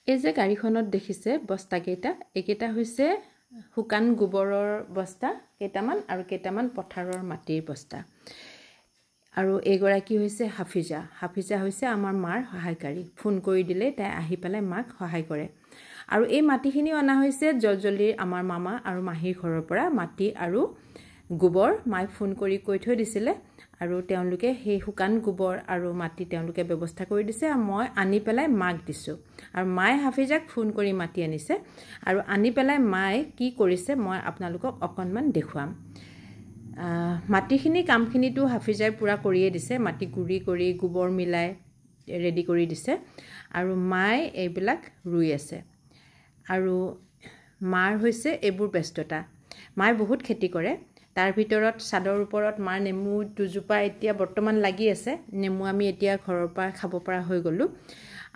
এই যে গাড়ীখনত দেখিছে বস্তাকেইটা এইকেইটা হৈছে শুকান গোবৰৰ বস্তা কেইটামান আৰু কেইটামান পথাৰৰ মাটিৰ বস্তা আৰু এগৰাকী হৈছে হাফিজা হৈছে আমাৰ মাৰ সহায়কাৰী ফোন কৰি দিলে তাই আহি পেলাই মাক সহায় কৰে আৰু এই মাটিখিনি অনা হৈছে জলজলিৰ আমাৰ মামা আৰু মাহীৰ ঘৰৰ পৰা মাটি আৰু গোবৰ মাই ফোন কৰি কৈ থৈ দিছিলে আৰু তেওঁলোকে সেই শুকান গোবৰ আৰু মাটি তেওঁলোকে ব্যৱস্থা কৰি দিছে আৰু মই আনি পেলাই মাক দিছো আৰু মাই হাফিজাক ফোন কৰি মাটি আনিছে আৰু আনি পেলাই মাই কি কৰিছে মই আপোনালোকক অকনমান দেখুৱাম মাটিখিনি কামখিনিটো হাফিজাই পুৰা কৰিয়ে দিছে মাটি গুৰি কৰি গোবৰ মিলাই ৰেডি কৰি দিছে আৰু মাই এইবিলাক ৰুই আছে আৰু মাৰ হৈছে এইবোৰ ব্যস্ততা মাই বহুত খেতি কৰে তাৰ ভিতৰত সাদৰ ওপৰত মাৰ নেমু দুজোপা এতিয়া বৰ্তমান লাগি আছে নেমু আমি এতিয়া ঘৰৰ পৰা খাব পৰা হৈ গলো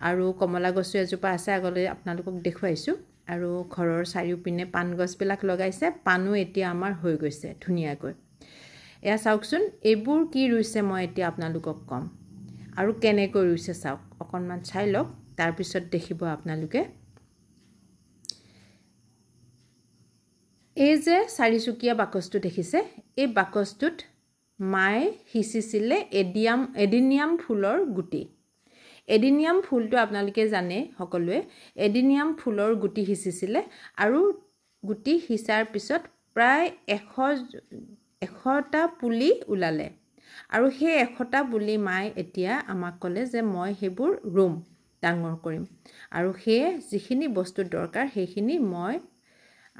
আৰু কমলা গছৰ এজোপা আছে আগলৈ আপোনালোকক দেখুৱাইছো আৰু ঘৰৰ চাৰিওপিনে পান গছবিলাক লগাইছে পানো এতিয়া আমাৰ হৈ গৈছে ধুনিয়াকৈ এয়া চাওকচোন এইবোৰ কি ৰুইছে মই এতিয়া আপোনালোকক কম আৰু কেনেকৈ ৰুইছে চাওক অকনমান চাই লওক তাৰ পিছত দেখিব আপোনালোকে এই যে চাৰিচুকীয়া বাকচটো দেখিছে এই বাকচটোত মাই হিচিছিলে এডিনিয়াম ফুলৰ গুটি এডিনিয়াম ফুলটো আপোনালোকে জানে সকলোৱে এডিনিয়াম ফুলৰ গুটি হিচিছিলে আৰু গুটি হিচাৰ পিছত প্ৰায় 100টা পুলি ওলালে আৰু সেই 100টা পুলি মাই এতিয়া আমাক ক'লে যে মই হেবোৰ ৰুম ডাঙৰ কৰিম আৰু সেই যিখিনি বস্তু দৰকাৰ সেইখিনি মই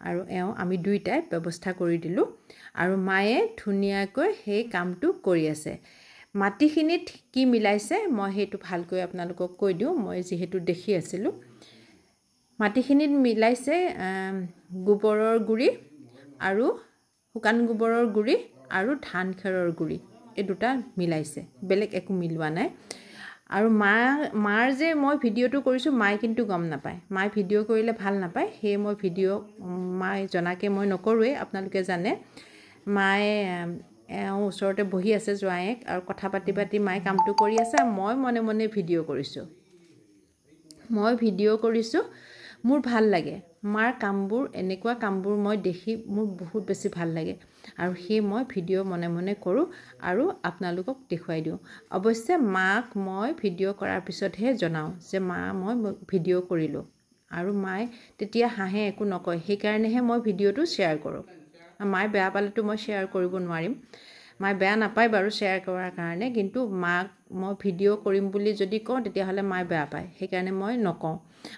আৰু আমি দুইটাই ব্যৱস্থা কৰি দিলো আৰু মায়ে ধুনিয়াকৈ সেই কামটো কৰি আছে মাটিখিনিত কি মিলাইছে মই হেতু ভালকৈ আপোনালোকক কৈ দিও মই যেহেতু দেখি আছিলো মাটিখিনিত মিলাইছে গোবৰৰ গুৰি আৰু শুকান গোবৰৰ গুৰি আৰু ধান খেৰৰ গুৰি এই দুটা মিলাইছে বেলেগ একো মিলোৱা নাই আৰু মাৰ যে মই ভিডিওটো কৰিছো মাই কিন্তু গম নাপায় মাই ভিডিও কৰিলে ভাল নাপায় হে মই ভিডিও মাই জনাকে মই নকৰোৱে আপোনালোকে জানে মাই ওচৰতে বহি আছে জোৱায়েক আৰু কথা পাতি মাই কামটো কৰি আছে মই মনে মনে ভিডিও কৰিছো মোৰ ভাল লাগে মাৰ কামবোৰ এনেকুৱা কামবোৰ মই দেখি মোৰ বহুত বেছি ভাল লাগে আৰু হে মই ভিডিও মনে মনে কৰো আৰু আপোনালোকক দেখুৱাই দিও অৱশ্যে মাক মই ভিডিও কৰাৰ পিছতহে জনাও যে মা মই ভিডিও কৰিলো আৰু মাই তেতিয়া হাঁহে একো নকয় সেই কাৰণেহে মই ভিডিওটো শেয়াৰ কৰো মাই বেয়া পালেতো মই শেয়াৰ কৰিব নোৱাৰিম মাই বেয়া নাপায় বাৰু শেয়াৰ কৰাৰ কাৰণে কিন্তু মাক মই ভিডিও কৰিম বুলি যদি কওঁ তেতিয়া হলে মাই বেয়া পায় সেই কাৰণে মই নকওঁ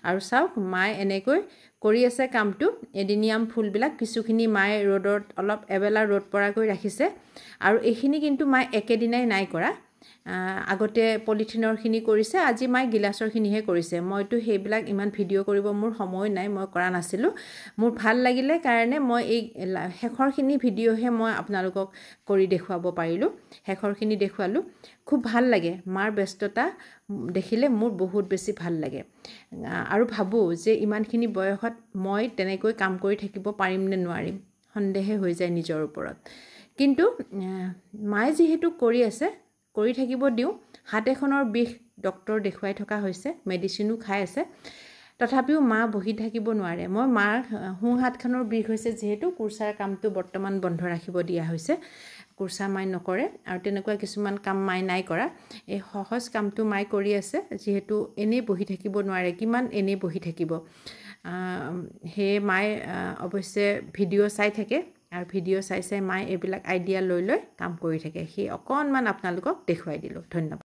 আৰু চাওক মাই এনেকৈ কৰি আছে কামটো এডিনিয়াম ফুলবিলাক কিছুখিনি মাই ৰ'দত অলপ এবেলা ৰ'দ পৰাকৈ ৰাখিছে আৰু এইখিনি কিন্তু মাই একেদিনাই নাই কৰা আগতে পলিথিনৰ খিনি কৰিছে আজি মাই গিলাসৰ খিনিহে কৰিছে মইতো হেবিলাক ইমান ভিডিও কৰিব মোৰ সময় নাই মই কৰা নাছিলো মোৰ ভাল লাগিলে কাৰণে মই এই শেখৰ খিনি ভিডিওহে মই আপোনালোকক কৰি দেখুৱাব পাৰিলো শেখৰ খিনি দেখুৱালো খুব ভাল লাগে মাৰ ব্যস্ততা দেখিলে মোৰ বহুত বেছি ভাল লাগে আৰু ভাবো যে ইমানখিনি বয়সত মই তেনেকৈ কাম কৰি থাকিব পাৰিম নে নোৱাৰিম সন্দেহে হৈ যায় নিজৰ ওপৰত কিন্তু মাই যেহেতু কৰি আছে কৰি থাকিব দিও হাত এখনৰ বিষ ডক্টৰ দেখুৱাই থকা হৈছে মেডিচিনো খাই আছে তথাপিও মা বহি থাকিব নোৱাৰে মই মাৰ হু হাতখনৰ বিষ হৈছে যেহেতু কুৰছাৰ কামটো বৰ্তমান বন্ধ ৰাখিব দিয়া হৈছে কুৰছা মাই নকৰে আৰু তেনেকুৱা কিছুমান কাম মাই নাই কৰা এই সহজ কামটো মাই কৰি আছে যেহেতু এনে বহি থাকিব নোৱাৰে কিমান এনে বহি থাকিব হে মাই অৱশ্যে ভিডিও চাই থাকে আৰু ভিডিও চাই মাই এইবিলাক আইডিয়া লৈ কাম কৰি থাকে হে অকনমান আপোনালোকক দেখুৱাই দিলো ধন্যবাদ